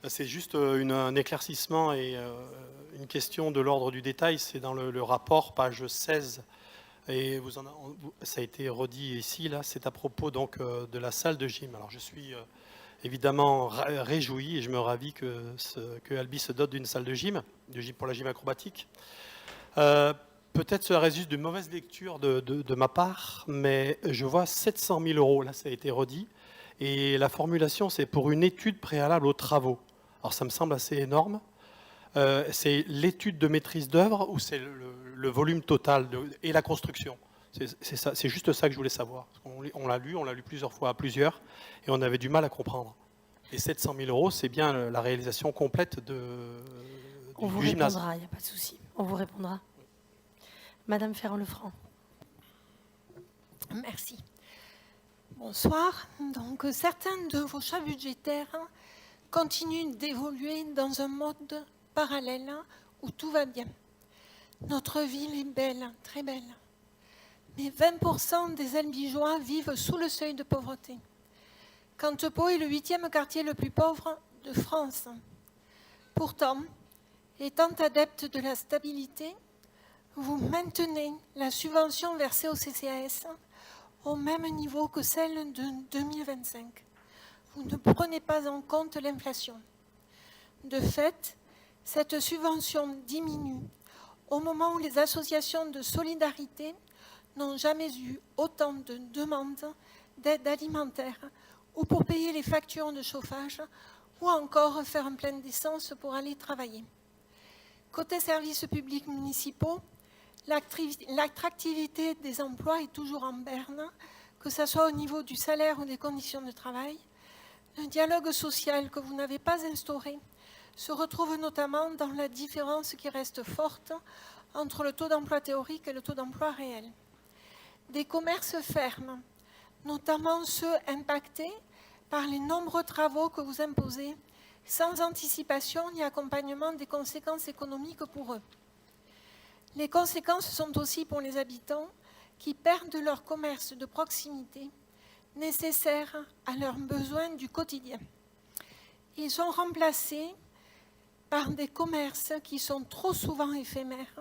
C'est juste un éclaircissement et une question de l'ordre du détail. C'est dans le rapport, page 16. Et ça a été redit ici, là. C'est à propos donc de la salle de gym. Alors je suis évidemment réjoui et je me ravis que Albi se dote d'une salle de gym pour la gym acrobatique. Peut-être cela résulte d'une mauvaise lecture de ma part, mais je vois 700 000 euros, là ça a été redit, et la formulation c'est pour une étude préalable aux travaux. Alors ça me semble assez énorme. C'est l'étude de maîtrise d'œuvre ou c'est le volume total et la construction? C'est juste ça que je voulais savoir. On l'a lu plusieurs fois à plusieurs, et on avait du mal à comprendre. Et 700 000 euros, c'est bien la réalisation complète On vous du gymnase. répondra, il n'y a pas de souci. On vous répondra. Madame Ferrand-Lefranc. Merci. Bonsoir. Donc, certains de vos choix budgétaires continuent d'évoluer dans un mode parallèle où tout va bien. Notre ville est belle, très belle. Mais 20% des Albigeois vivent sous le seuil de pauvreté. Cantepeau est le 8e quartier le plus pauvre de France. Pourtant, étant adepte de la stabilité, vous maintenez la subvention versée au CCAS au même niveau que celle de 2025. Vous ne prenez pas en compte l'inflation. De fait, cette subvention diminue au moment où les associations de solidarité n'ont jamais eu autant de demandes d'aide alimentaire ou pour payer les factures de chauffage ou encore faire un plein d'essence pour aller travailler. Côté services publics municipaux, l'attractivité des emplois est toujours en berne, que ce soit au niveau du salaire ou des conditions de travail. Le dialogue social que vous n'avez pas instauré se retrouve notamment dans la différence qui reste forte entre le taux d'emploi théorique et le taux d'emploi réel. Des commerces ferment, notamment ceux impactés par les nombreux travaux que vous imposez, sans anticipation ni accompagnement des conséquences économiques pour eux. Les conséquences sont aussi pour les habitants qui perdent leur commerce de proximité, nécessaires à leurs besoins du quotidien. Ils sont remplacés par des commerces qui sont trop souvent éphémères,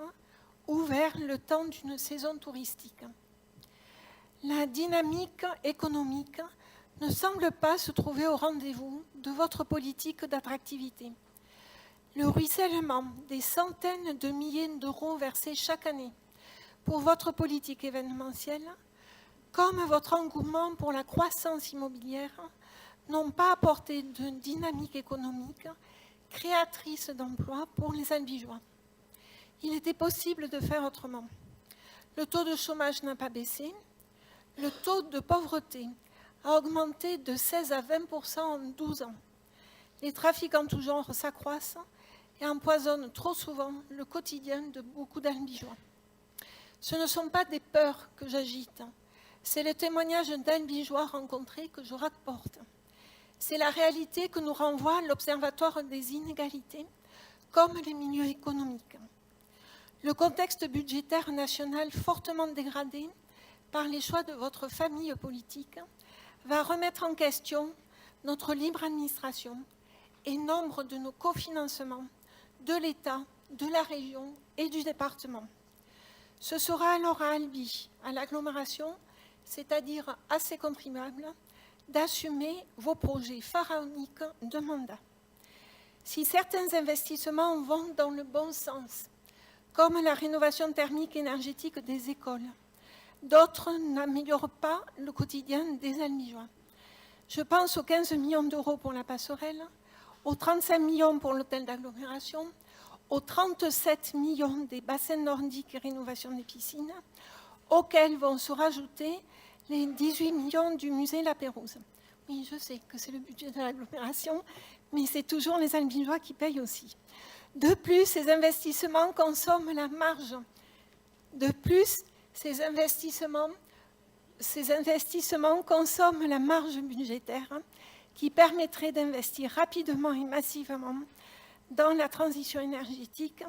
ouverts le temps d'une saison touristique. La dynamique économique ne semble pas se trouver au rendez-vous de votre politique d'attractivité. Le ruissellement des centaines de milliers d'euros versés chaque année pour votre politique événementielle, comme votre engouement pour la croissance immobilière, n'ont pas apporté de dynamique économique créatrice d'emplois pour les Albigeois. Il était possible de faire autrement. Le taux de chômage n'a pas baissé, le taux de pauvreté a augmenté de 16 à 20% en 12 ans. Les trafics en tout genre s'accroissent et empoisonnent trop souvent le quotidien de beaucoup d'Albigeois. Ce ne sont pas des peurs que j'agite, c'est le témoignage d'Albigeois rencontrés que je rapporte. C'est la réalité que nous renvoie l'Observatoire des inégalités, comme les milieux économiques. Le contexte budgétaire national fortement dégradé par les choix de votre famille politique va remettre en question notre libre administration et nombre de nos cofinancements de l'État, de la région et du département. Ce sera alors à Albi, à l'agglomération, c'est-à-dire à ses contribuables, d'assumer vos projets pharaoniques de mandat. Si certains investissements vont dans le bon sens, comme la rénovation thermique énergétique des écoles, d'autres n'améliorent pas le quotidien des Albigeois. Je pense aux 15 millions d'euros pour la passerelle, aux 35 millions pour l'hôtel d'agglomération, aux 37 millions des bassins nordiques et rénovation des piscines, auxquels vont se rajouter les 18 millions du musée La Pérouse. Oui, je sais que c'est le budget de l'agglomération, mais c'est toujours les Albigeois qui payent aussi. De plus, ces investissements consomment la marge. De plus, ces investissements consomment la marge budgétaire qui permettrait d'investir rapidement et massivement dans la transition énergétique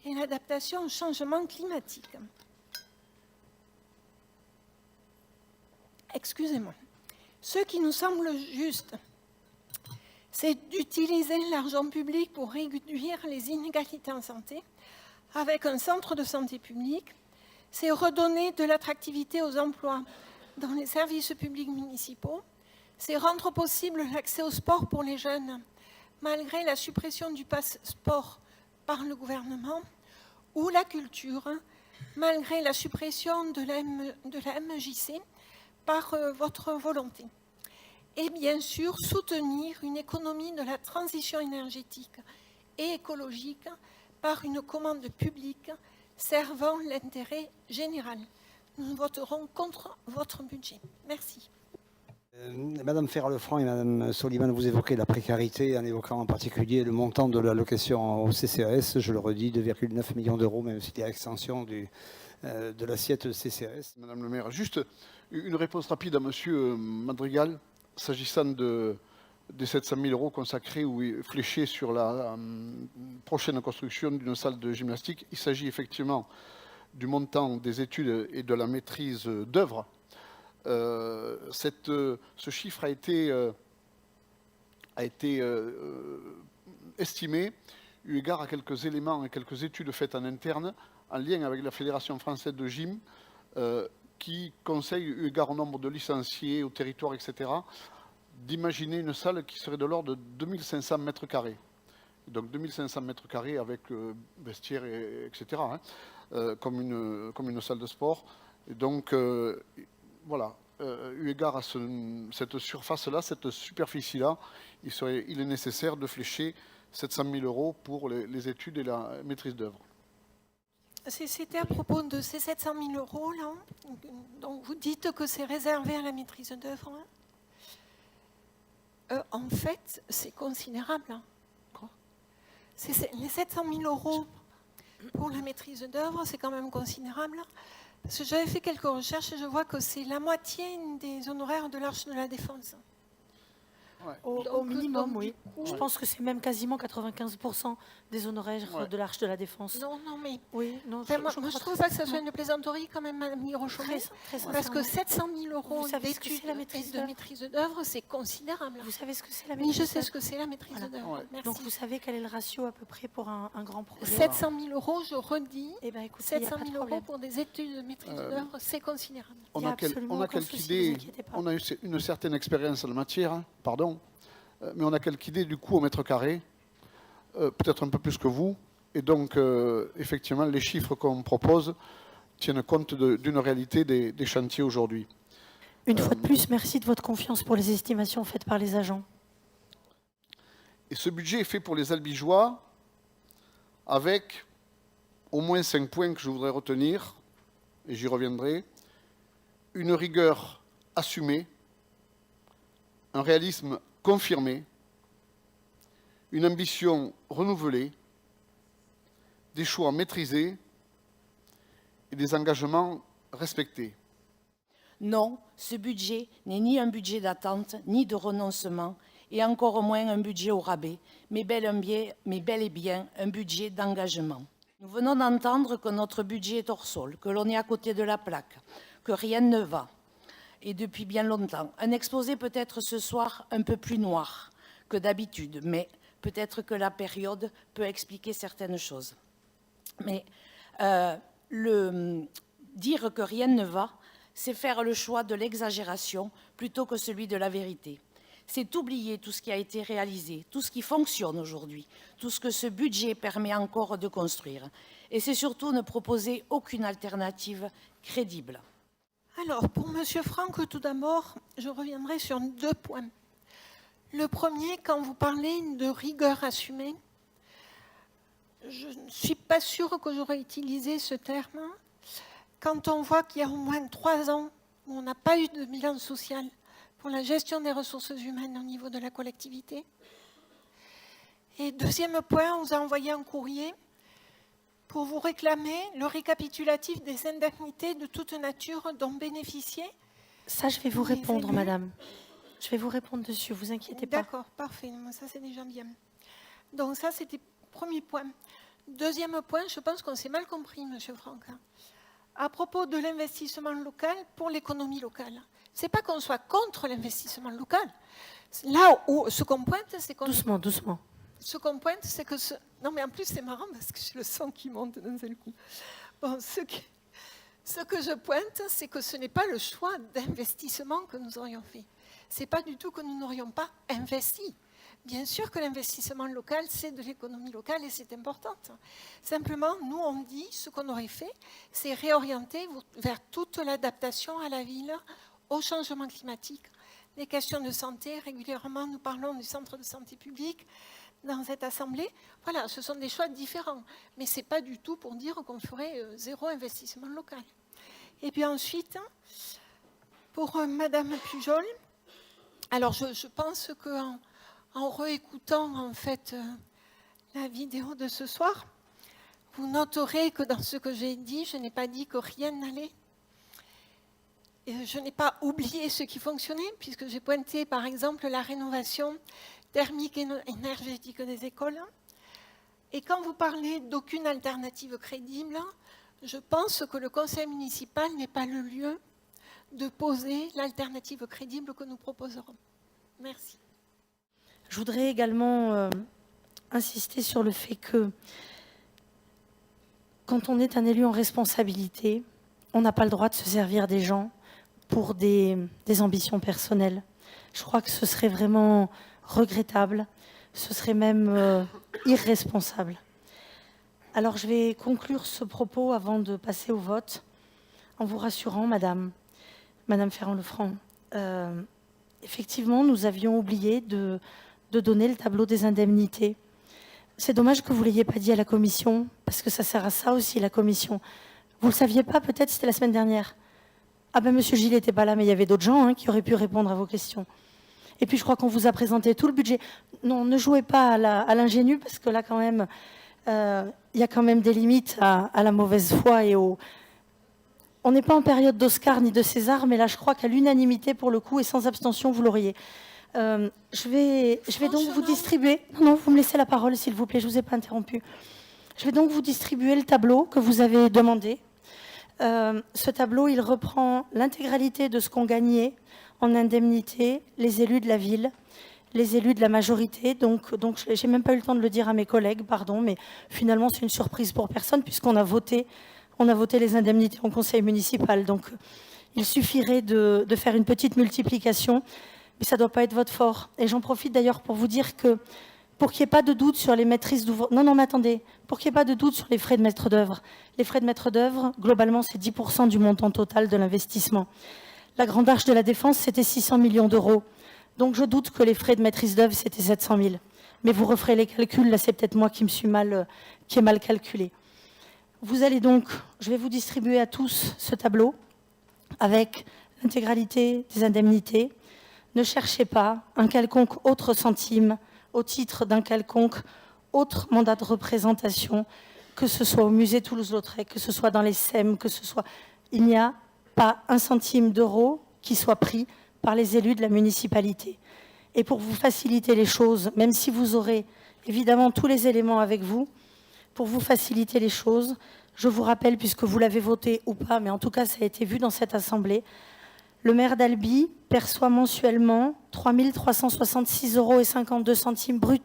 et l'adaptation au changement climatique. Excusez-moi. Ce qui nous semble juste, c'est d'utiliser l'argent public pour réduire les inégalités en santé avec un centre de santé public. C'est redonner de l'attractivité aux emplois dans les services publics municipaux. C'est rendre possible l'accès au sport pour les jeunes, malgré la suppression du pass sport par le gouvernement, ou la culture, malgré la suppression de la MJC par votre volonté. Et bien sûr, soutenir une économie de la transition énergétique et écologique par une commande publique servant l'intérêt général. Nous voterons contre votre budget. Merci. Madame Ferrand-Lefranc et Madame Soliman, vous évoquez la précarité en évoquant en particulier le montant de l'allocation au CCAS. Je le redis, 2,9 millions d'euros, même s'il y a extension de l'assiette CCAS. Madame le maire, juste une réponse rapide à Monsieur Madrigal, s'agissant des 700 000 euros consacrés ou fléchés sur la prochaine construction d'une salle de gymnastique. Il s'agit effectivement du montant des études et de la maîtrise d'œuvre. Ce chiffre a été estimé eu égard à quelques éléments et quelques études faites en interne en lien avec la Fédération française de gym qui conseille, eu égard au nombre de licenciés, au territoire, etc., d'imaginer une salle qui serait de l'ordre de 2500 mètres carrés. Donc 2500 mètres carrés avec vestiaire, etc., comme une salle de sport. Et donc, voilà, eu égard à cette surface-là, cette superficie-là, il est nécessaire de flécher 700 000 euros pour les études et la maîtrise d'œuvre. C'était à propos de ces 700 000 euros, là. Donc vous dites que c'est réservé à la maîtrise d'œuvre. En fait, c'est considérable. Hein. Les 700 000 euros pour la maîtrise d'œuvre, c'est quand même considérable. Parce que j'avais fait quelques recherches et je vois que c'est la moitié des honoraires de l'Arche de la Défense. Ouais. Au minimum, oui. Je pense que c'est même quasiment 95% des honoraires de l'Arche de la Défense. Non, mais... Oui, non, enfin, moi, je ne trouve pas que ça soit une plaisanterie quand même, Mme Mirochaumet. Parce que 700 000 euros d'études et de maîtrise d'œuvre, c'est considérable. Vous savez ce que c'est la maîtrise d'œuvre? Oui, je sais ce que c'est la maîtrise d'œuvre. Ouais. Merci. Donc vous savez quel est le ratio à peu près pour un grand projet? 700 000 euros, je redis. Eh ben, écoutez, 700 000 euros pour des études de maîtrise d'œuvre, c'est considérable. On a quelques idées, on a eu une certaine expérience en la matière, pardon. Mais on a quelques idées du coût au mètre carré, peut-être un peu plus que vous. Et donc, effectivement, les chiffres qu'on propose tiennent compte d'une réalité des chantiers aujourd'hui. Une fois de plus, merci de votre confiance pour les estimations faites par les agents. Et ce budget est fait pour les Albigeois avec au moins 5 points que je voudrais retenir, et j'y reviendrai. Une rigueur assumée, un réalisme confirmé, une ambition renouvelée, des choix maîtrisés et des engagements respectés. Non, ce budget n'est ni un budget d'attente, ni de renoncement, et encore moins un budget au rabais, mais bel et bien un budget d'engagement. Nous venons d'entendre que notre budget est hors sol, que l'on est à côté de la plaque, que rien ne va. Et depuis bien longtemps. Un exposé peut-être ce soir un peu plus noir que d'habitude, mais peut-être que la période peut expliquer certaines choses. Mais dire que rien ne va, c'est faire le choix de l'exagération plutôt que celui de la vérité. C'est oublier tout ce qui a été réalisé, tout ce qui fonctionne aujourd'hui, tout ce que ce budget permet encore de construire. Et c'est surtout ne proposer aucune alternative crédible. Alors, pour M. Franck, tout d'abord, je reviendrai sur 2 points. Le premier, quand vous parlez de rigueur assumée, je ne suis pas sûre que j'aurais utilisé ce terme. Quand on voit qu'il y a au moins 3 ans où on n'a pas eu de bilan social pour la gestion des ressources humaines au niveau de la collectivité. Et deuxième point, on vous a envoyé un courrier pour vous réclamer le récapitulatif des indemnités de toute nature dont bénéficiaient. Ça, je vais vous répondre, madame. Je vais vous répondre dessus, vous inquiétez pas. D'accord, parfait. Ça, c'est déjà bien. Donc ça, c'était le premier point. Deuxième point, je pense qu'on s'est mal compris, M. Franck. à propos de l'investissement local pour l'économie locale. Ce n'est pas qu'on soit contre l'investissement local. Là où ce qu'on pointe, c'est qu'on... Doucement, doucement. Ce qu'on pointe, c'est que... Non, mais en plus, c'est marrant parce que j'ai le sang qui monte d'un seul coup. Bon, ce que je pointe, c'est que ce n'est pas le choix d'investissement que nous aurions fait. Ce n'est pas du tout que nous n'aurions pas investi. Bien sûr que l'investissement local, c'est de l'économie locale et c'est important. Simplement, nous, on dit, ce qu'on aurait fait, c'est réorienter vers toute l'adaptation à la ville, au changement climatique, les questions de santé. Régulièrement, nous parlons du centre de santé publique dans cette assemblée. Voilà, ce sont des choix différents. Mais ce n'est pas du tout pour dire qu'on ferait zéro investissement local. Et puis ensuite, pour Madame Pujol, alors je pense qu'en en réécoutant en fait la vidéo de ce soir, vous noterez que dans ce que j'ai dit, je n'ai pas dit que rien n'allait. Je n'ai pas oublié ce qui fonctionnait, puisque j'ai pointé par exemple la rénovation thermique et énergétique des écoles. Et quand vous parlez d'aucune alternative crédible, je pense que le conseil municipal n'est pas le lieu de poser l'alternative crédible que nous proposerons. Merci. Je voudrais également insister sur le fait que quand on est un élu en responsabilité, on n'a pas le droit de se servir des gens pour des ambitions personnelles. Je crois que ce serait vraiment regrettable, ce serait même irresponsable. Alors je vais conclure ce propos avant de passer au vote en vous rassurant, Madame Ferrand-Lefranc. Effectivement, nous avions oublié de donner le tableau des indemnités. C'est dommage que vous ne l'ayez pas dit à la commission, parce que ça sert à ça aussi, la commission. Vous ne le saviez pas, peut-être c'était la semaine dernière. Ah ben, Monsieur Gilles n'était pas là, mais il y avait d'autres gens qui auraient pu répondre à vos questions. Et puis, je crois qu'on vous a présenté tout le budget. Non, ne jouez pas à l'ingénu, parce que là, quand même, il y a quand même des limites à la mauvaise foi et au... On n'est pas en période d'Oscar ni de César, mais là, je crois qu'à l'unanimité, pour le coup, et sans abstention, vous l'auriez. Je vais donc vous distribuer... Non, vous me laissez la parole, s'il vous plaît, je ne vous ai pas interrompu. Je vais donc vous distribuer le tableau que vous avez demandé. Ce tableau, il reprend l'intégralité de ce qu'ont gagné en indemnité les élus de la ville, les élus de la majorité. Donc je n'ai même pas eu le temps de le dire à mes collègues, pardon, mais finalement, c'est une surprise pour personne, puisqu'on a voté les indemnités en conseil municipal. Donc, il suffirait de faire une petite multiplication, mais ça ne doit pas être votre fort. Et j'en profite d'ailleurs pour vous dire que, pour qu'il n'y ait pas de doute sur les maîtrises d'ouvrage... Non, mais attendez. Pour qu'il n'y ait pas de doute sur les frais de maître d'œuvre. Les frais de maître d'œuvre, globalement, c'est 10% du montant total de l'investissement. La Grande Arche de la Défense, c'était 600 millions d'euros. Donc, je doute que les frais de maîtrise d'œuvre, c'était 700 000. Mais vous referez les calculs. Là, c'est peut-être moi qui ai mal calculé. Vous allez donc... Je vais vous distribuer à tous ce tableau avec l'intégralité des indemnités. Ne cherchez pas un quelconque autre centime au titre d'un quelconque autre mandat de représentation, que ce soit au musée Toulouse-Lautrec, que ce soit dans les SEM, que ce soit... Il n'y a pas un centime d'euro qui soit pris par les élus de la municipalité. Et pour vous faciliter les choses, même si vous aurez évidemment tous les éléments avec vous, pour vous faciliter les choses, je vous rappelle, puisque vous l'avez voté ou pas, mais en tout cas ça a été vu dans cette assemblée, le maire d'Albi perçoit mensuellement 3 366,52 € bruts.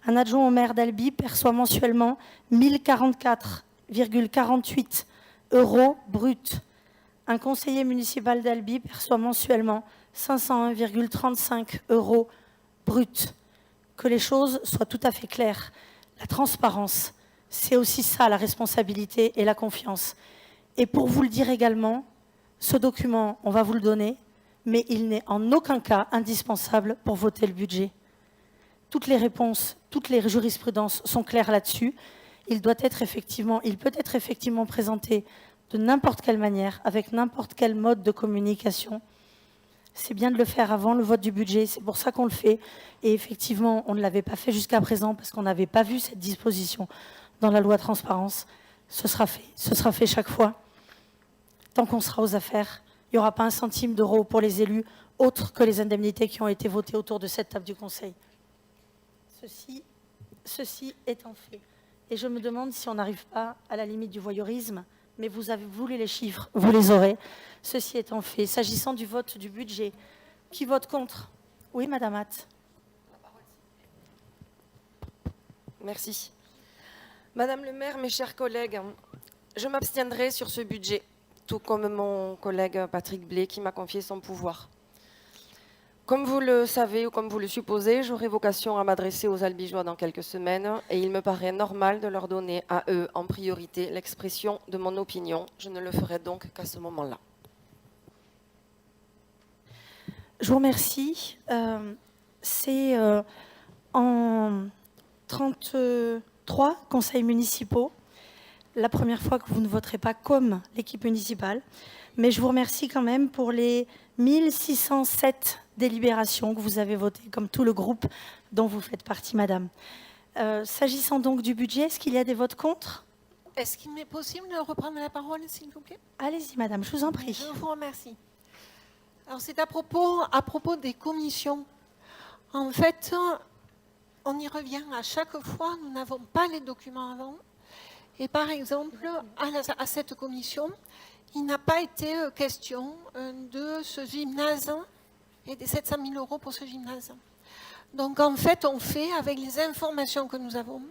Un adjoint au maire d'Albi perçoit mensuellement 1 044,48 € bruts. Un conseiller municipal d'Albi perçoit mensuellement 501,35 € bruts. Que les choses soient tout à fait claires. La transparence, c'est aussi ça, la responsabilité et la confiance. Et pour vous le dire également, ce document, on va vous le donner, mais il n'est en aucun cas indispensable pour voter le budget. Toutes les réponses, toutes les jurisprudences sont claires là-dessus. Il peut être effectivement présenté de n'importe quelle manière, avec n'importe quel mode de communication. C'est bien de le faire avant le vote du budget, c'est pour ça qu'on le fait. Et effectivement, on ne l'avait pas fait jusqu'à présent parce qu'on n'avait pas vu cette disposition dans la loi transparence. Ce sera fait chaque fois. Tant qu'on sera aux affaires, il n'y aura pas un centime d'euro pour les élus, autres que les indemnités qui ont été votées autour de cette table du Conseil. Ceci étant fait. Et je me demande si on n'arrive pas à la limite du voyeurisme, Mais vous avez voulu les chiffres, vous les aurez. Ceci étant fait, s'agissant du vote du budget, qui vote contre? Oui, Madame Hatt. Merci. Madame le maire, mes chers collègues, je m'abstiendrai sur ce budget, tout comme mon collègue Patrick Blé qui m'a confié son pouvoir. Comme vous le savez ou comme vous le supposez, j'aurai vocation à m'adresser aux Albigeois dans quelques semaines et il me paraît normal de leur donner à eux en priorité l'expression de mon opinion. Je ne le ferai donc qu'à ce moment-là. Je vous remercie. C'est en 33 conseils municipaux, la première fois que vous ne voterez pas comme l'équipe municipale, mais je vous remercie quand même pour les 1607 délibérations que vous avez votées, comme tout le groupe dont vous faites partie, Madame. S'agissant donc du budget, est-ce qu'il y a des votes contre? Est-ce qu'il m'est possible de reprendre la parole, s'il vous plaît? Allez-y, Madame, je vous en prie. Je vous remercie. Alors, c'est à propos des commissions. En fait, on y revient à chaque fois, nous n'avons pas les documents avant. Et par exemple, à cette commission, il n'a pas été question de ce gymnase et des 700 000 euros pour ce gymnase. Donc en fait, on fait avec les informations que nous avons.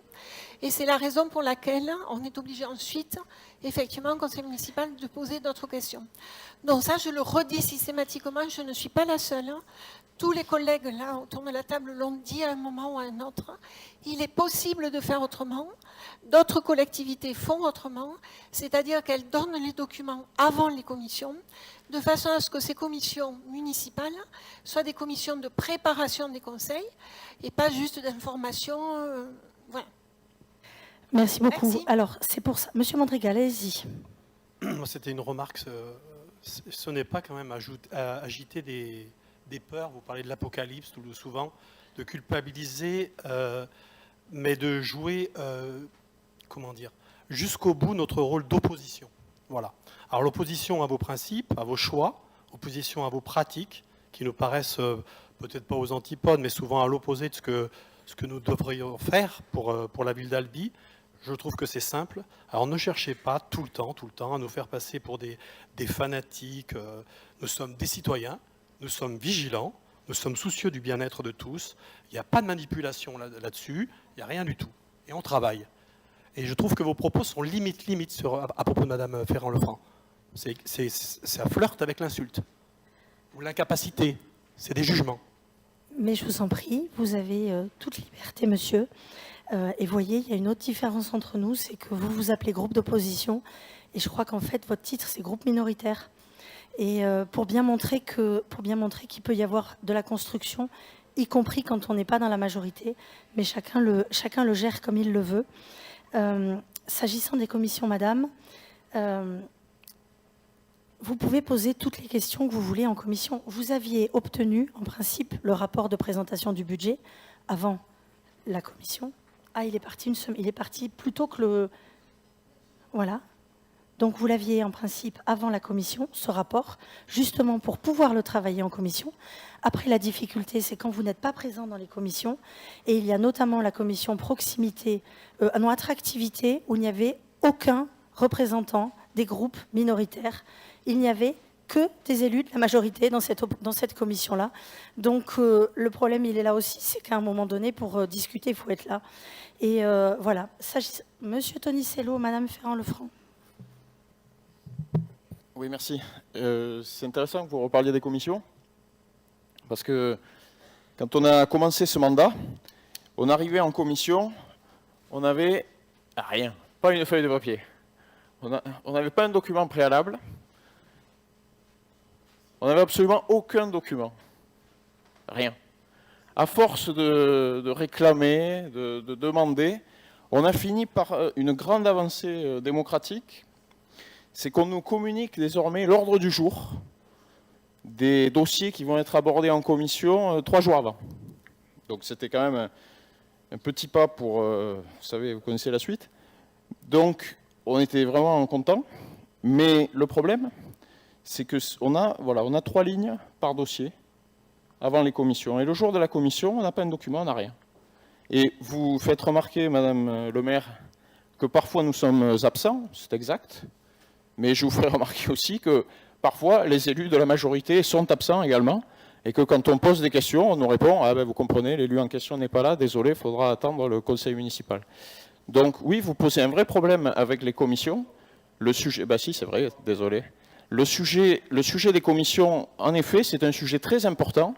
Et c'est la raison pour laquelle on est obligé ensuite, effectivement, au conseil municipal, de poser d'autres questions. Donc ça, je le redis systématiquement, je ne suis pas la seule. Tous les collègues là autour de la table l'ont dit à un moment ou à un autre. Il est possible de faire autrement. D'autres collectivités font autrement, c'est-à-dire qu'elles donnent les documents avant les commissions, de façon à ce que ces commissions municipales soient des commissions de préparation des conseils et pas juste d'information. Voilà. Merci beaucoup. Merci. Alors, c'est pour ça. Monsieur Mondrigal, allez-y. Moi, c'était une remarque. Ce n'est pas quand même agiter des peurs. Vous parlez de l'apocalypse tout souvent, de culpabiliser, mais de jouer, comment dire, jusqu'au bout notre rôle d'opposition. Voilà. Alors l'opposition à vos principes, à vos choix, opposition à vos pratiques, qui nous paraissent peut-être pas aux antipodes, mais souvent à l'opposé de ce que nous devrions faire pour la ville d'Albi. Je trouve que c'est simple. Alors ne cherchez pas tout le temps à nous faire passer pour des fanatiques. Nous sommes des citoyens, nous sommes vigilants, nous sommes soucieux du bien-être de tous. Il n'y a pas de manipulation là-dessus, il n'y a rien du tout. Et on travaille. Et je trouve que vos propos sont limite à propos de Madame Ferrand-Lefranc. Ça flirte avec l'insulte ou l'incapacité. C'est des jugements. Mais je vous en prie, vous avez toute liberté, monsieur. Et voyez, il y a une autre différence entre nous, c'est que vous vous appelez groupe d'opposition, et je crois qu'en fait, votre titre, c'est groupe minoritaire. Et pour bien montrer qu'il peut y avoir de la construction, y compris quand on n'est pas dans la majorité, mais chacun le gère comme il le veut. S'agissant des commissions, Madame, vous pouvez poser toutes les questions que vous voulez en commission. Vous aviez obtenu, en principe, le rapport de présentation du budget avant la commission. Ah, il est parti plus tôt que le... Voilà. Donc, vous l'aviez, en principe, avant la commission, ce rapport, justement pour pouvoir le travailler en commission. Après, la difficulté, c'est quand vous n'êtes pas présent dans les commissions. Et il y a notamment la commission proximité, attractivité, où il n'y avait aucun représentant des groupes minoritaires. Il n'y avait que des élus de la majorité dans cette commission-là. Donc, le problème, il est là aussi, c'est qu'à un moment donné, pour discuter, il faut être là. Et voilà. Monsieur Tonicello, Madame Ferrand-Lefranc. Oui, merci. C'est intéressant que vous reparliez des commissions, parce que quand on a commencé ce mandat, on arrivait en commission, on n'avait rien, pas une feuille de papier. On n'avait pas un document préalable. On n'avait absolument aucun document. Rien. À force de réclamer, de demander, on a fini par une grande avancée démocratique. C'est qu'on nous communique désormais l'ordre du jour des dossiers qui vont être abordés en commission 3 jours avant. Donc c'était quand même un petit pas pour... vous savez, vous connaissez la suite. Donc on était vraiment contents. Mais le problème, c'est qu'on a 3 lignes par dossier avant les commissions. Et le jour de la commission, on n'a pas un document, on n'a rien. Et vous faites remarquer, Madame le maire, que parfois nous sommes absents, c'est exact. Mais je vous ferai remarquer aussi que parfois, les élus de la majorité sont absents également, et que quand on pose des questions, on nous répond « Ah ben vous comprenez, l'élu en question n'est pas là, désolé, il faudra attendre le conseil municipal ». Donc oui, vous posez un vrai problème avec les commissions. Le sujet, bah si, c'est vrai, désolé. Le sujet des commissions, en effet, c'est un sujet très important,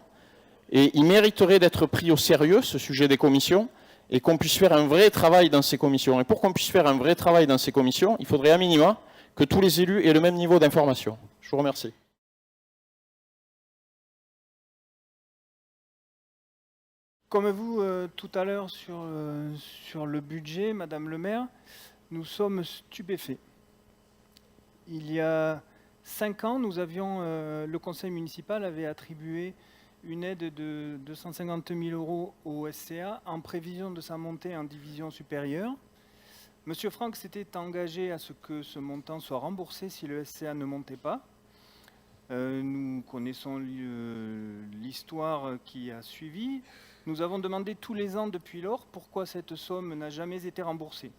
et il mériterait d'être pris au sérieux, ce sujet des commissions, et qu'on puisse faire un vrai travail dans ces commissions. Et pour qu'on puisse faire un vrai travail dans ces commissions, il faudrait à minima que tous les élus aient le même niveau d'information. Je vous remercie. Comme vous, tout à l'heure, sur le budget, Madame le maire, nous sommes stupéfaits. Il y a 5 ans, le conseil municipal avait attribué une aide de 250 000 € au SCA en prévision de sa montée en division supérieure. Monsieur Franck s'était engagé à ce que ce montant soit remboursé si le SCA ne montait pas. Nous connaissons l'histoire qui a suivi. Nous avons demandé tous les ans depuis lors pourquoi cette somme n'a jamais été remboursée.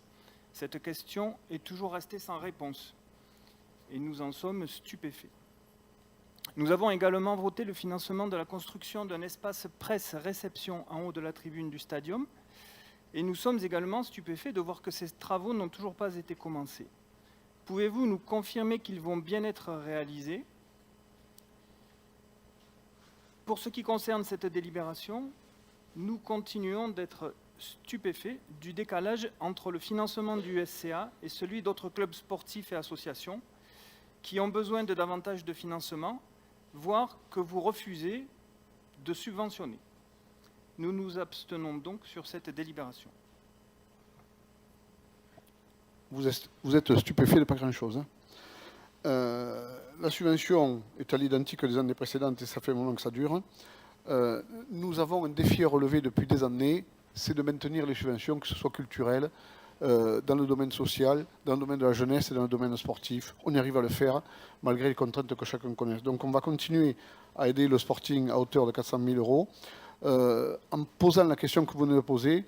Cette question est toujours restée sans réponse et nous en sommes stupéfaits. Nous avons également voté le financement de la construction d'un espace presse-réception en haut de la tribune du stadium et nous sommes également stupéfaits de voir que ces travaux n'ont toujours pas été commencés. Pouvez-vous nous confirmer qu'ils vont bien être réalisés ? Pour ce qui concerne cette délibération, nous continuons d'être stupéfaits du décalage entre le financement du SCA et celui d'autres clubs sportifs et associations qui ont besoin de davantage de financement, voire que vous refusez de subventionner. Nous nous abstenons donc sur cette délibération. Vous êtes stupéfait de pas grand-chose. La subvention est à l'identique des années précédentes et ça fait un moment que ça dure. Nous avons un défi à relever depuis des années, c'est de maintenir les subventions, que ce soit culturelles, dans le domaine social, dans le domaine de la jeunesse et dans le domaine sportif. On y arrive à le faire, malgré les contraintes que chacun connaît. Donc on va continuer à aider le Sporting à hauteur de 400 000 €. En posant la question que vous venez de poser,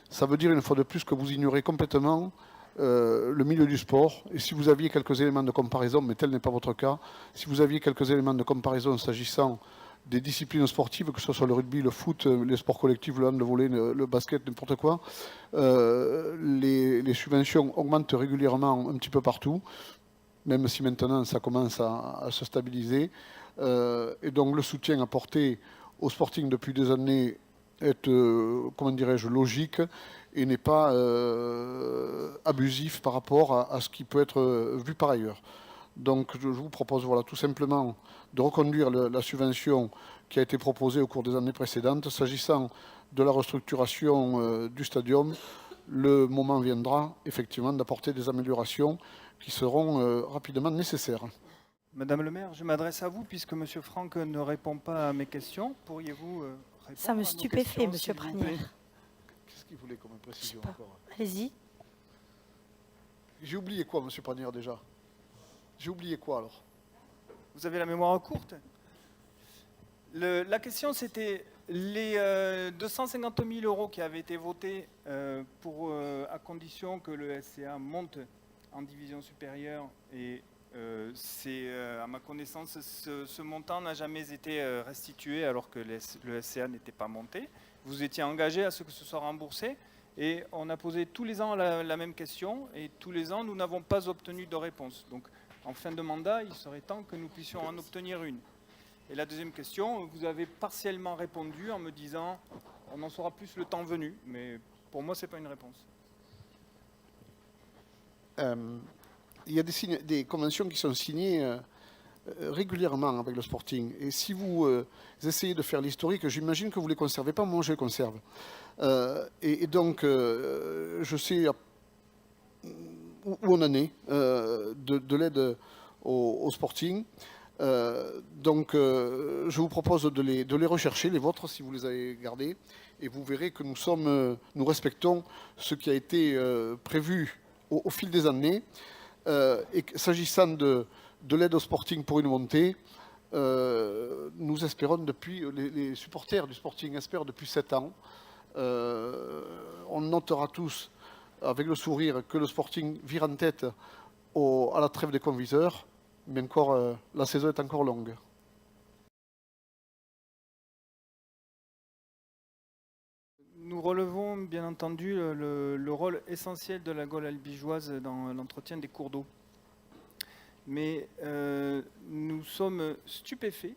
ça veut dire une fois de plus que vous ignorez complètement le milieu du sport. Et si vous aviez quelques éléments de comparaison, mais tel n'est pas votre cas, si vous aviez quelques éléments de comparaison s'agissant des disciplines sportives, que ce soit le rugby, le foot, les sports collectifs, le hand, le volley, le basket, n'importe quoi, les subventions augmentent régulièrement un petit peu partout, même si maintenant ça commence à se stabiliser. Et donc le soutien apporté au Sporting depuis des années est, comment dirais-je, logique et n'est pas abusif par rapport à ce qui peut être vu par ailleurs. Donc je vous propose voilà, tout simplement de reconduire la subvention qui a été proposée au cours des années précédentes. S'agissant de la restructuration du stadium, le moment viendra effectivement d'apporter des améliorations qui seront rapidement nécessaires. Madame le maire, je m'adresse à vous puisque M. Franck ne répond pas à mes questions. Pourriez-vous répondre Ça me à nos stupéfait, questions, M. s'il vous plaît? Pranière. Qu'est-ce qu'il voulait comme précision Je sais pas. encore? Allez-y. J'ai oublié quoi, M. Pranière, déjà? J'ai oublié quoi alors? Vous avez la mémoire courte. La question, c'était les 250 000 € qui avaient été votés à condition que le SCA monte en division supérieure. Et à ma connaissance, ce montant n'a jamais été restitué alors que le SCA n'était pas monté. Vous étiez engagé à ce que ce soit remboursé. Et on a posé tous les ans la même question. Et tous les ans, nous n'avons pas obtenu de réponse. Donc, en fin de mandat, il serait temps que nous puissions en obtenir une. Et la deuxième question, vous avez partiellement répondu en me disant on en saura plus le temps venu, mais pour moi, ce n'est pas une réponse. Il y a des conventions qui sont signées régulièrement avec le Sporting. Et si vous essayez de faire l'historique, j'imagine que vous ne les conservez pas, moi je les conserve. Et donc, je sais où on en est de l'aide au Sporting. Donc, je vous propose de les rechercher, les vôtres, si vous les avez gardés, et vous verrez que nous respectons ce qui a été prévu au fil des années. Et s'agissant de l'aide au Sporting pour une montée, nous espérons les supporters du Sporting espèrent depuis 7 ans. On notera tous avec le sourire que le Sporting vire en tête à la trêve des conviseurs, mais encore, la saison est encore longue. Nous relevons bien entendu le rôle essentiel de la Gaule albigeoise dans l'entretien des cours d'eau. Mais nous sommes stupéfaits,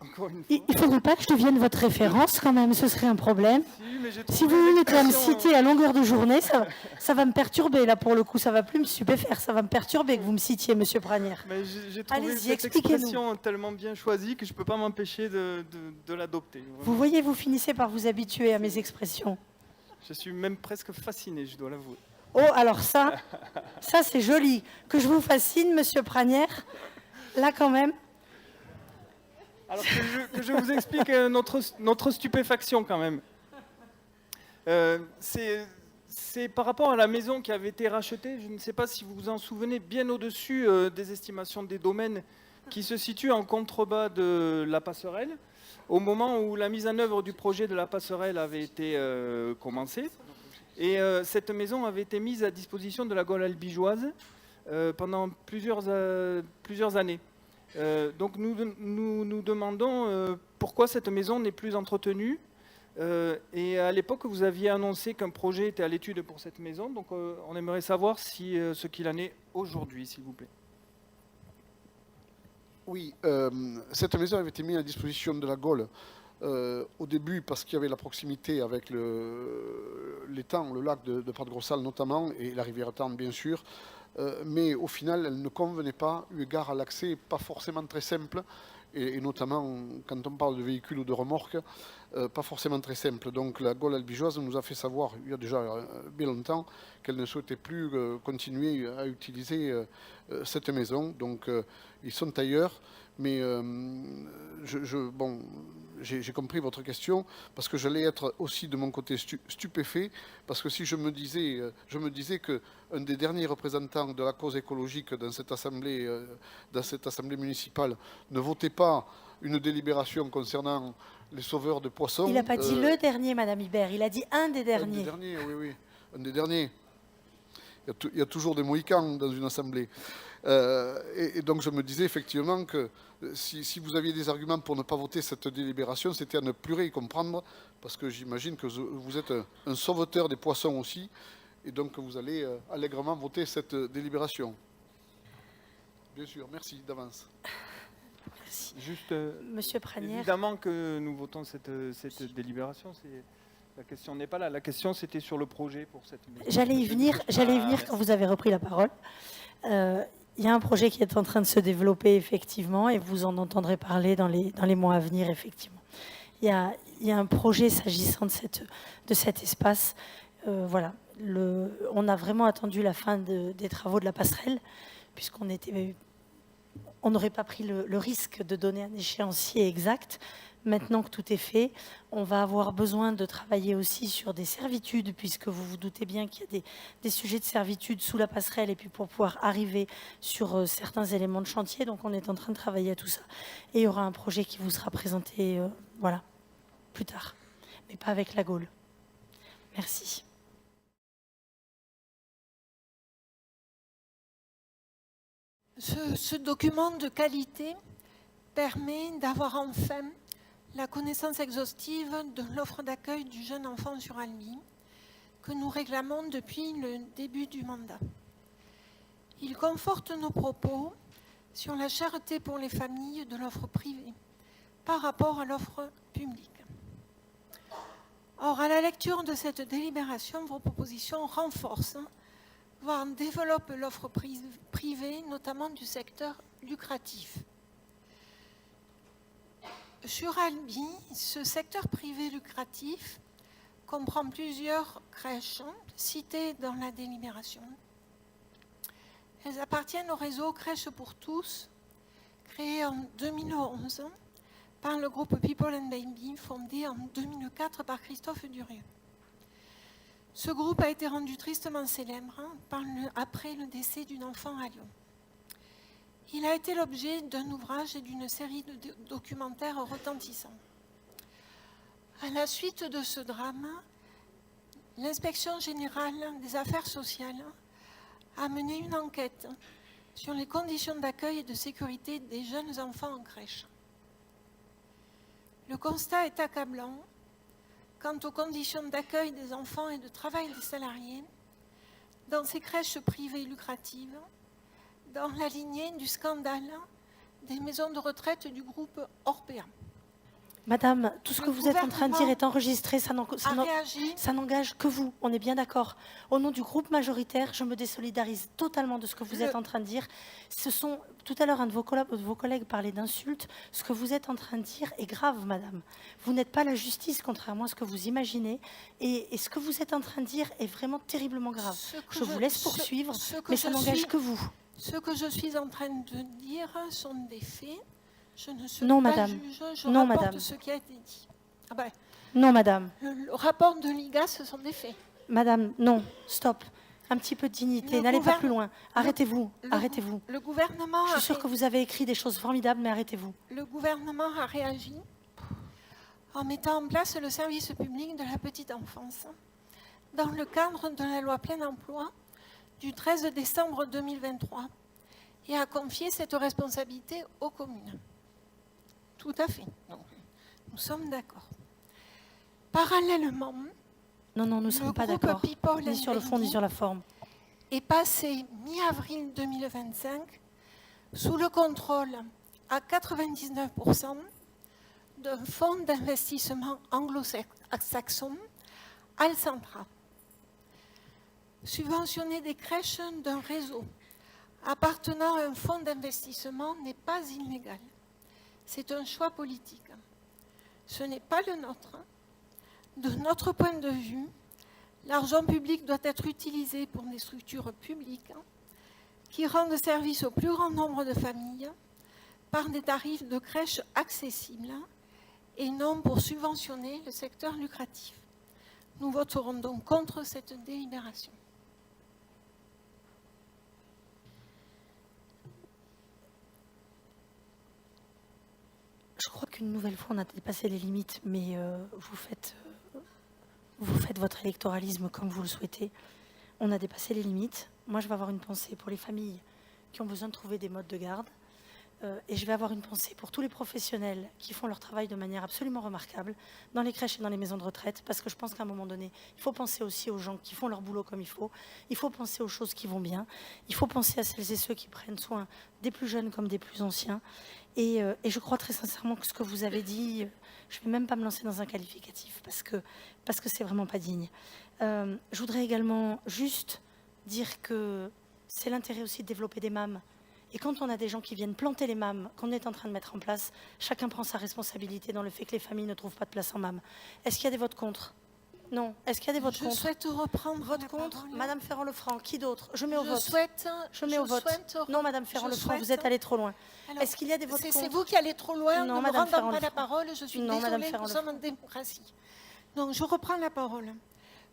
encore une fois. Il ne faudrait pas que je devienne votre référence quand même, ce serait un problème. Mais j'ai Si vous trouvé vous mettez à me l'expression- citer à longueur de journée, ça va me perturber là pour le coup, ça va plus me stupéfaire, ça va me perturber que vous me citiez, Monsieur Pranière. Mais j'ai trouvé Allez-y, cette expliquez-nous. expression tellement bien choisie que je ne peux pas m'empêcher de l'adopter. Vous voyez, vous finissez par vous habituer à mes expressions. Je suis même presque fasciné, je dois l'avouer. Oh, alors ça c'est joli. Que je vous fascine, Monsieur Pranière, là quand même. Alors que je vous explique notre stupéfaction quand même. C'est par rapport à la maison qui avait été rachetée, je ne sais pas si vous vous en souvenez, bien au-dessus des estimations des domaines, qui se situe en contrebas de la passerelle, au moment où la mise en œuvre du projet de la passerelle avait été commencée. Et cette maison avait été mise à disposition de la Gaule albigeoise pendant plusieurs années. Donc nous demandons pourquoi cette maison n'est plus entretenue. Et à l'époque, vous aviez annoncé qu'un projet était à l'étude pour cette maison. Donc on aimerait savoir ce qu'il en est aujourd'hui, s'il vous plaît. Oui, cette maison avait été mise à disposition de la Gaule au début parce qu'il y avait la proximité avec l'étang, le lac de Prat-Grossal notamment, et la rivière Tarn bien sûr. Mais au final, elle ne convenait pas, eu égard à l'accès pas forcément très simple, et notamment quand on parle de véhicules ou de remorques, pas forcément très simple. Donc la Gaule albigeoise nous a fait savoir, il y a déjà bien longtemps, qu'elle ne souhaitait plus continuer à utiliser cette maison. Donc ils sont ailleurs, mais j'ai compris votre question, parce que j'allais être aussi de mon côté stupéfait, parce que si je me disais que un des derniers représentants de la cause écologique dans cette assemblée municipale ne votait pas une délibération concernant les sauveurs de poissons. Il n'a pas dit le dernier, Madame Ibert, il a dit un des Un derniers. des derniers, oui, un des derniers. Il y a toujours des mohicans dans une assemblée. Et donc je me disais effectivement que si vous aviez des arguments pour ne pas voter cette délibération, c'était à ne plus y comprendre, parce que j'imagine que vous êtes un sauveteur des poissons aussi, et donc vous allez allègrement voter cette délibération. Bien sûr, merci d'avance. Merci. Juste, Monsieur Pranière. évidemment que nous votons cette délibération. La question n'est pas là. La question, c'était sur le projet pour cette maison. J'allais y venir quand vous avez repris la parole. Il y a un projet qui est en train de se développer, effectivement, et vous en entendrez parler dans les mois à venir, effectivement. Il y a un projet s'agissant de cet espace. Voilà. On a vraiment attendu la fin des travaux de la passerelle, on n'aurait pas pris le risque de donner un échéancier exact. Maintenant que tout est fait, on va avoir besoin de travailler aussi sur des servitudes, puisque vous vous doutez bien qu'il y a des sujets de servitude sous la passerelle, et puis pour pouvoir arriver sur certains éléments de chantier. Donc on est en train de travailler à tout ça. Et il y aura un projet qui vous sera présenté voilà, plus tard, mais pas avec la Gaule. Merci. Ce document de qualité permet d'avoir enfin la connaissance exhaustive de l'offre d'accueil du jeune enfant sur Albi que nous réclamons depuis le début du mandat. Il conforte nos propos sur la cherté pour les familles de l'offre privée par rapport à l'offre publique. Or, à la lecture de cette délibération, vos propositions renforcent, voire développent l'offre privée, notamment du secteur lucratif. Sur Albi, ce secteur privé lucratif comprend plusieurs crèches citées dans la délibération. Elles appartiennent au réseau Crèches pour tous, créé en 2011 par le groupe People and Baby, fondé en 2004 par Christophe Durieux. Ce groupe a été rendu tristement célèbre après le décès d'une enfant à Lyon. Il a été l'objet d'un ouvrage et d'une série de documentaires retentissants. À la suite de ce drame, l'Inspection générale des affaires sociales a mené une enquête sur les conditions d'accueil et de sécurité des jeunes enfants en crèche. Le constat est accablant quant aux conditions d'accueil des enfants et de travail des salariés dans ces crèches privées lucratives, dans la lignée du scandale des maisons de retraite du groupe Orpea. Madame, tout ce que vous êtes en train de dire est enregistré, ça réagi. n'engage que vous, on est bien d'accord. Au nom du groupe majoritaire, je me désolidarise totalement de ce que vous êtes en train de dire. Tout à l'heure, un de vos collègues parlait d'insultes. Ce que vous êtes en train de dire est grave, madame. Vous n'êtes pas la justice, contrairement à ce que vous imaginez. Et ce que vous êtes en train de dire est vraiment terriblement grave. Je vous laisse poursuivre, mais ça n'engage que vous. Ce que je suis en train de dire sont des faits. Je ne suis Non, pas madame. juge, je Non, rapporte madame. ce qui a été dit. Ah ben, Non, madame. le rapport de l'IGA, ce sont des faits. Madame, non, stop. Un petit peu de dignité, Le n'allez pas gouverne- plus loin. Arrêtez-vous, arrêtez-vous. Le gouvernement, Je suis sûre que vous avez écrit des choses formidables, mais arrêtez-vous. le gouvernement a réagi en mettant en place le service public de la petite enfance dans le cadre de la loi plein emploi du 13 décembre 2023 et a confié cette responsabilité aux communes. Tout à fait. Donc, nous sommes d'accord. Parallèlement, Non, nous ne le sommes pas groupe d'accord. People Ni sur le fond, ni Bendy sur la forme. est passé mi-avril 2025 sous le contrôle à 99% d'un fonds d'investissement anglo-saxon, Alcentra. Subventionner des crèches d'un réseau appartenant à un fonds d'investissement n'est pas illégal. C'est un choix politique. Ce n'est pas le nôtre. De notre point de vue, l'argent public doit être utilisé pour des structures publiques qui rendent service au plus grand nombre de familles par des tarifs de crèche accessibles et non pour subventionner le secteur lucratif. Nous voterons donc contre cette délibération. Je crois qu'une nouvelle fois, on a dépassé les limites, mais vous faites votre électoralisme comme vous le souhaitez. On a dépassé les limites. Moi, je vais avoir une pensée pour les familles qui ont besoin de trouver des modes de garde. Et je vais avoir une pensée pour tous les professionnels qui font leur travail de manière absolument remarquable dans les crèches et dans les maisons de retraite, parce que je pense qu'à un moment donné, il faut penser aussi aux gens qui font leur boulot comme il faut penser aux choses qui vont bien, il faut penser à celles et ceux qui prennent soin des plus jeunes comme des plus anciens. Et je crois très sincèrement que ce que vous avez dit, je ne vais même pas me lancer dans un qualificatif, parce que c'est vraiment pas digne. Je voudrais également juste dire que c'est l'intérêt aussi de développer des MAM. Et quand on a des gens qui viennent planter les MAM qu'on est en train de mettre en place, chacun prend sa responsabilité dans le fait que les familles ne trouvent pas de place en MAM. Est-ce qu'il y a des votes contre? Non. Est-ce qu'il y a des votes contre? Je souhaite reprendre Vote la contre, parole. Madame Ferrand-Lefranc. Qui d'autre? Je mets au vote. Je mets au vote. Non, Madame Ferrand-Lefranc, vous êtes allée trop loin. Alors, Est-ce qu'il y a des votes contre? C'est vous qui allez trop loin, Non, ne me Madame rendant pas la Ferrand-Lefranc. parole, je suis Non, Madame désolée, nous Ferrand-Lefranc. sommes en démocratie. Donc je reprends la parole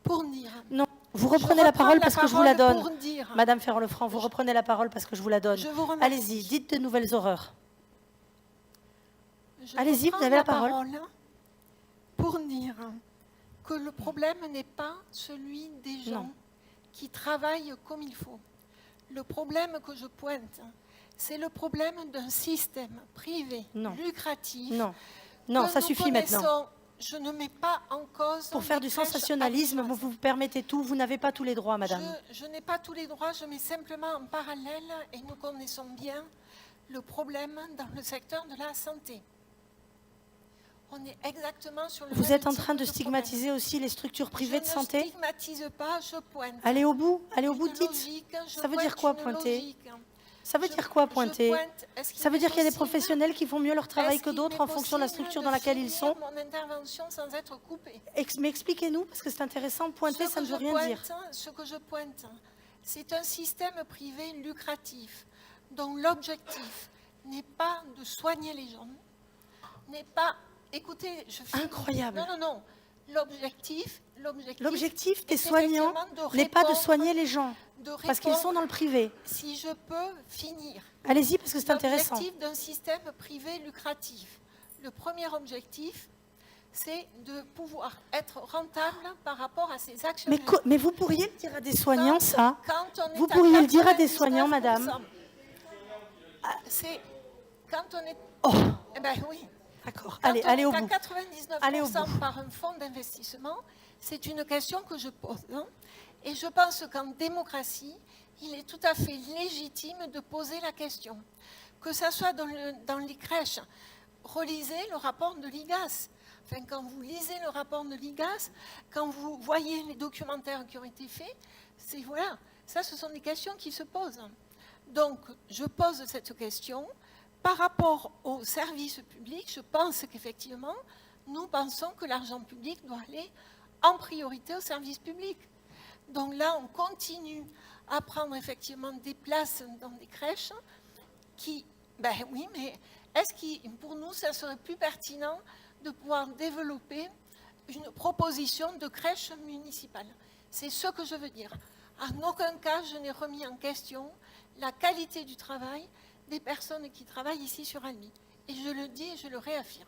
pour dire... Non, vous reprenez la parole parce que je vous la donne. Pour dire, Madame Ferrand-Lefranc, vous reprenez la parole parce que je vous la donne. je vous remercie. Allez-y, dites de nouvelles horreurs. Je Allez-y, reprends vous avez la parole. Pour dire que le problème n'est pas celui des gens Non. qui travaillent comme il faut. Le problème que je pointe, c'est le problème d'un système privé, Non. lucratif. Non, non, que ça nous suffit maintenant. connaissons. Je ne mets pas en cause... Pour faire les du crèches sensationnalisme, Alsace. vous permettez tout, vous n'avez pas tous les droits, madame. Je n'ai pas tous les droits, je mets simplement en parallèle, et nous connaissons bien le problème dans le secteur de la santé. On est exactement sur le Vous même êtes en type train de problème. stigmatiser aussi les structures privées de Je santé? ne stigmatise pas, je pointe. Allez au bout, Une dites. logique, je Ça veut dire pointe quoi, une pointer? logique. Ça veut Je- dire quoi, je pointer? pointe. Est-ce Ça veut dire qu'il y a des m'est possible- professionnels qui font mieux leur travail est-ce que qu'il d'autres m'est en fonction de la possible structure de dans laquelle ils finir sont? mon intervention sans être coupée. Mais expliquez-nous, parce que c'est intéressant. Pointer, Ce ça ne que veut je rien pointe, dire. Ce que je pointe, c'est un système privé lucratif dont l'objectif n'est pas de soigner les gens, n'est pas... Écoutez, je finis. Incroyable. Non. L'objectif L'objectif des est soignants effectivement n'est pas de répondre- soigner les gens, de parce qu'ils sont répondre- dans le privé. Si je peux finir. Allez-y, parce que c'est intéressant. L'objectif d'un système privé lucratif. Le premier objectif, c'est de pouvoir être rentable par rapport à ses actions. Mais vous pourriez le dire à des soignants, ça? Quand on est Vous à pourriez le dire à des soignants, 99%, madame? C'est quand on est... Oh, Eh ben oui. d'accord. Quand Allez on au est à bout. 99% Allez au bout. par un fonds d'investissement, c'est une question que je pose. Hein. Et je pense qu'en démocratie, il est tout à fait légitime de poser la question. Que ça soit dans les crèches, relisez le rapport de l'IGAS. Enfin, quand vous lisez le rapport de l'IGAS, quand vous voyez les documentaires qui ont été faits, c'est voilà, ça, ce sont des questions qui se posent. Donc, je pose cette question. Par rapport aux services publics, je pense qu'effectivement, nous pensons que l'argent public doit aller en priorité aux services publics. Donc là, on continue à prendre effectivement des places dans des crèches qui, ben oui, mais est-ce que pour nous, ça serait plus pertinent de pouvoir développer une proposition de crèche municipale? C'est ce que je veux dire. En aucun cas, je n'ai remis en question la qualité du travail des personnes qui travaillent ici sur Albi. Et je le dis et je le réaffirme.